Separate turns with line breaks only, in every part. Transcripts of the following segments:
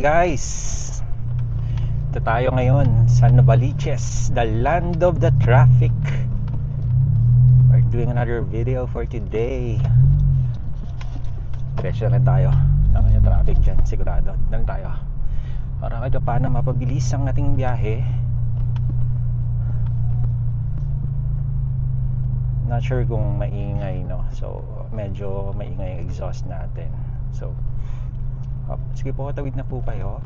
guys, ito tayo ngayon sa Novaliches, the land of the traffic. We're doing another video for today. Diretso na tayo. Tama yung traffic dyan, sigurado. Doon tayo para kahit paano mapabilis ang ating biyahe. Not sure kung maingay, no? So medyo maingay yung exhaust natin. So sige po, tawid na po kayo.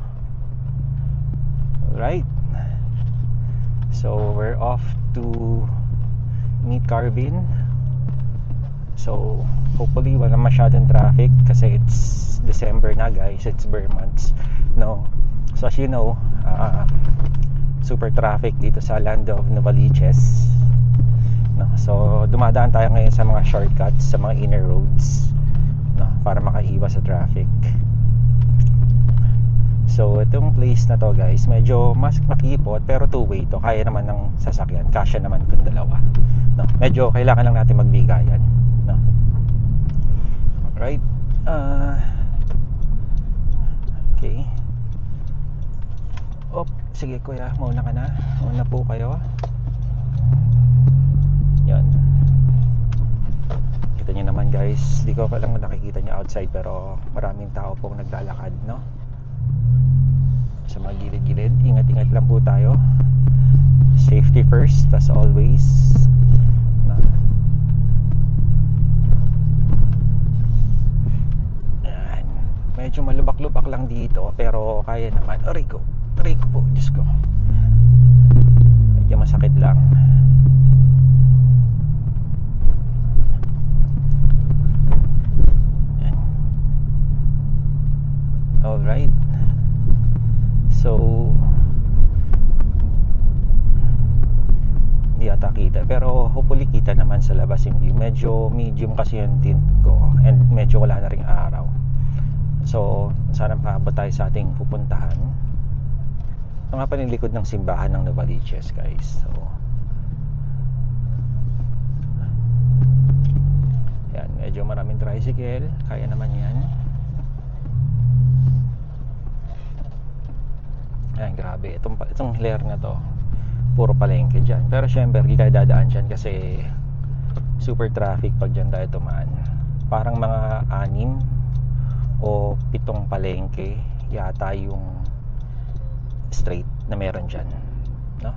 Alright, so we're off to meet Carvin. So hopefully wala masyadong traffic kasi it's December na guys, it's bare months, no? So as you know, super traffic dito sa land of Novaliches, no? So dumadaan tayo ngayon sa mga shortcuts, sa mga inner roads, no? Para makaiwas sa traffic. So itong place na to guys, medyo mas makipot pero two-way to. Kaya naman ng sasakyan, kasya naman kung dalawa, no? Medyo kailangan lang natin magbigayan, no? Alright, okay. Sige kuya, mauna ka na. Mauna po kayo. Yan. Kita nyo naman guys, di ko pa lang nakikita nyo outside pero maraming tao pong naglalakad, no? Sa mga gilid-gilid, ingat-ingat lang po tayo. Safety first as always, no? Yan. Medyo malubak-lubak lang dito pero kaya naman. Aray ko po, Diyos ko, medyo masakit lang. Yan. Alright, so hindi yata kita pero hopefully kita naman sa labas yung view. Medyo medium kasi yung tint ko and medyo wala na ring araw. So sana paabot tayo sa ating pupuntahan. Ito nga pa yung likod ng simbahan ng Novaliches guys. So yan, medyo maraming tricycle, kaya naman yan. Ayan, grabe. Itong hiler na to, puro palengke dyan. Pero syempre, hindi tayo dadaan dyan kasi super traffic pag dyan tayo tumaan. Parang mga 6 o 7 palengke yata yung straight na meron dyan, no?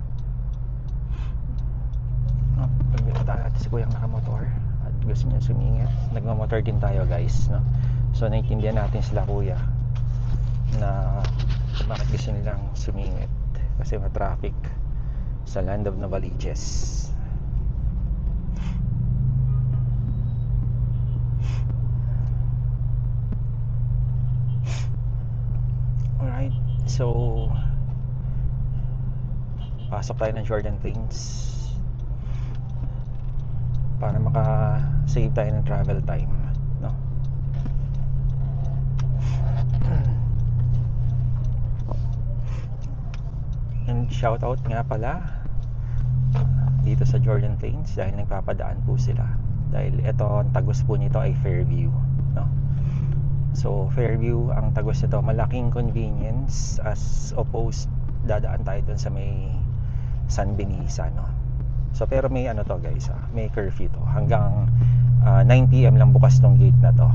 Pagdito tayo at si kuyang nakamotor at gusto niya sumingit. Nagmamotor din tayo guys, no? So naiintindihan natin sila kuya na bakit gusto nilang sumingit kasi ma-traffic sa land of Novaliches. Alright, so pasok tayo ng Jordan Plains para maka-save tayo ng travel time, no? And shout out nga pala dito sa Jordan Plains dahil nagpapadaan po sila. Dahil ito, ang tagos po nito ay Fairview, no? So Fairview, ang tagos nito, malaking convenience as opposed dadaan tayo dun sa may San Benisa, no? So pero may ano to guys, may curfew to. Hanggang 9 PM lang bukas tong gate na to.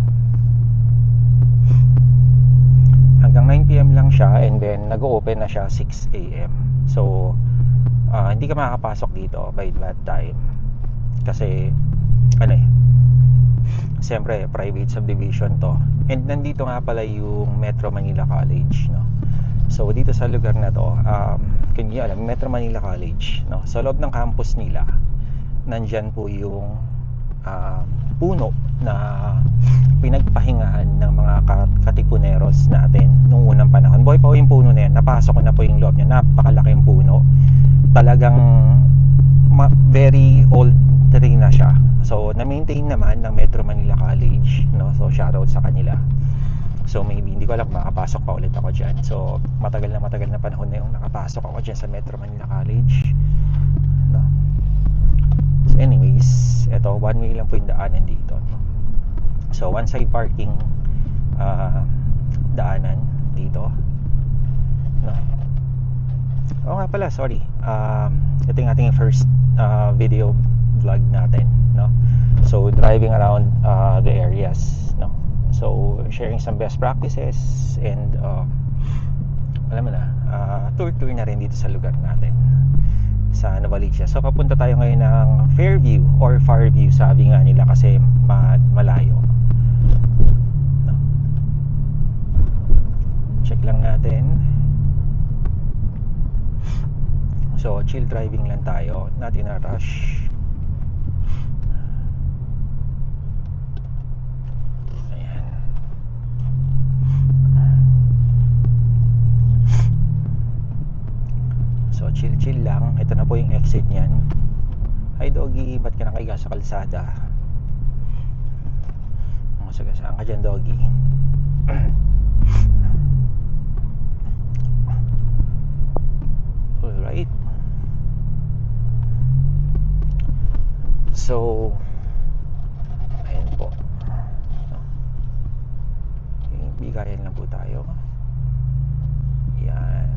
Hanggang 9 PM lang siya and then nag-open na siya 6 AM. So hindi ka makakapasok dito by that time kasi siyempre private subdivision to. And nandito nga pala yung Metro Manila College, no? So dito sa lugar na to, kung niyo alam, Metro Manila College, no? Sa loob ng campus nila nandyan po yung puno na pinagpahingahan ng mga katipuneros natin nung unang panahon. Buhay pa po yung puno na yan, napasok ko na po yung loob niya. Napakalaki yung puno, talagang very old tree na siya. So na-maintain naman ng Metro Manila College, no? So shoutout sa kanila. So maybe, hindi ko alam kung makapasok pa ulit ako dyan. So matagal na panahon na yung nakapasok ako dyan sa Metro Manila College, no? So anyways, eto, one way lang po yung daanan dito, no? So one side parking daanan dito. no? Oo nga pala, sorry. Ito yung ating first video vlog natin, no? So driving around the areas, no? So sharing some best practices and alam mo na, tour na rin dito sa lugar natin sa Novaliches. So papunta tayo ngayon ng Fairview or Farview, sabi nga nila kasi malayo, no? Check lang natin. So chill driving lang tayo, not in a rush. Ayan. So chill lang. Ito na po yung exit niyan. Hi doggy, ba't ka nakahiga sa kalsada? Masagasaan ka dyan doggy. Alright. So ayan po, bigayan lang po tayo. Yan.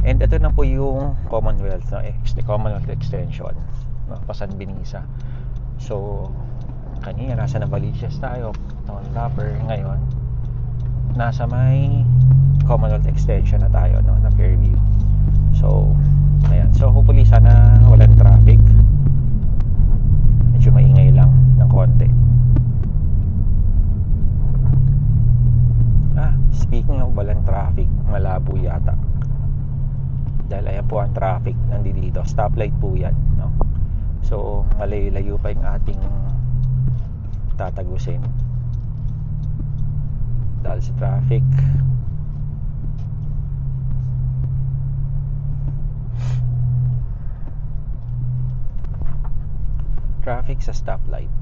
And ito na po yung Commonwealth, no? Commonwealth Extension, no? Pasan Binisa. So kanina nasa Novaliches tayo, town proper. Ngayon nasa may Commonwealth Extension na tayo, no? Na Fairview. So ayan, so hopefully sana walang traffic. Medyo maingay lang ng konti. Speaking of walang traffic, malabo yata. Dahil ayan po ang traffic nandito. Stoplight po yan, no? So malayo-layo pa yung ating tatagusin dahil sa traffic. Traffic sa stoplight.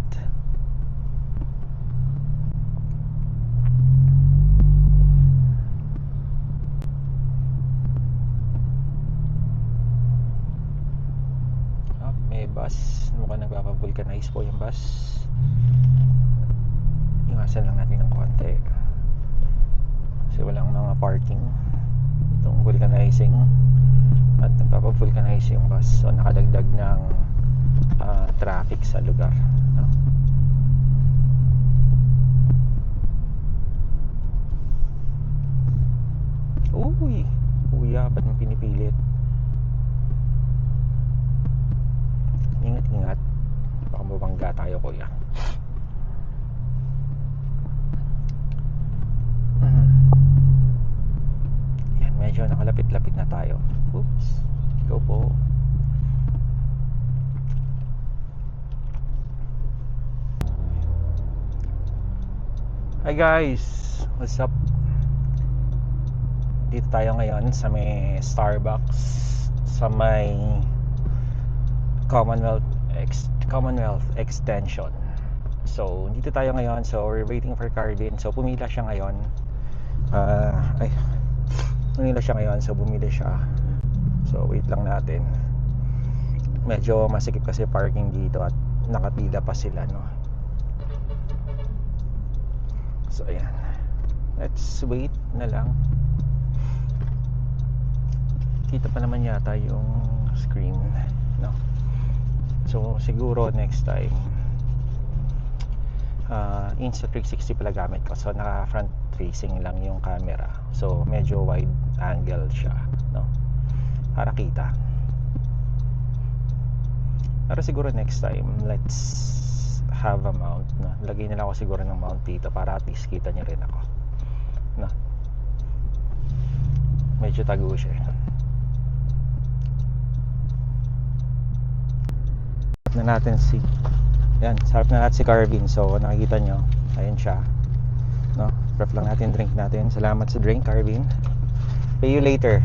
May bus. Mukhang nagpapavulcanize po yung bus. Iwasan lang natin ng konti kasi walang mga parking itong vulcanizing at nagpapavulcanize yung bus. So nakadagdag ng traffic sa lugar, no? Uy, kuya, ba't mo pinipilit? Ingat, baka mabangga tayo, kuya. Yan, medyo nakalapit-lapit na tayo. Oops, go po. Hi guys, what's up? Dito tayo ngayon sa may Starbucks sa may Commonwealth Extension. So dito tayo ngayon. So we're waiting for Carvin. So pumila siya ngayon. So bumili siya. So wait lang natin. Medyo masikip kasi parking dito at nakapila pa sila, no? So ayan, let's wait na lang. Kita pa naman yata yung screen, no? So siguro next time Insta360 pala gamit ko. So naka front facing lang yung camera. So medyo wide angle siya, no? Para kita. Pero siguro next time let's have a mount, no? Lagay nila ako siguro ng mount dito para at least kita nyo rin ako, no? Medyo tago siya. Sarap na natin si Carvin. So nakikita nyo, ayun siya, no? Prep lang natin drink natin. Salamat sa drink, Carvin. Pay you later.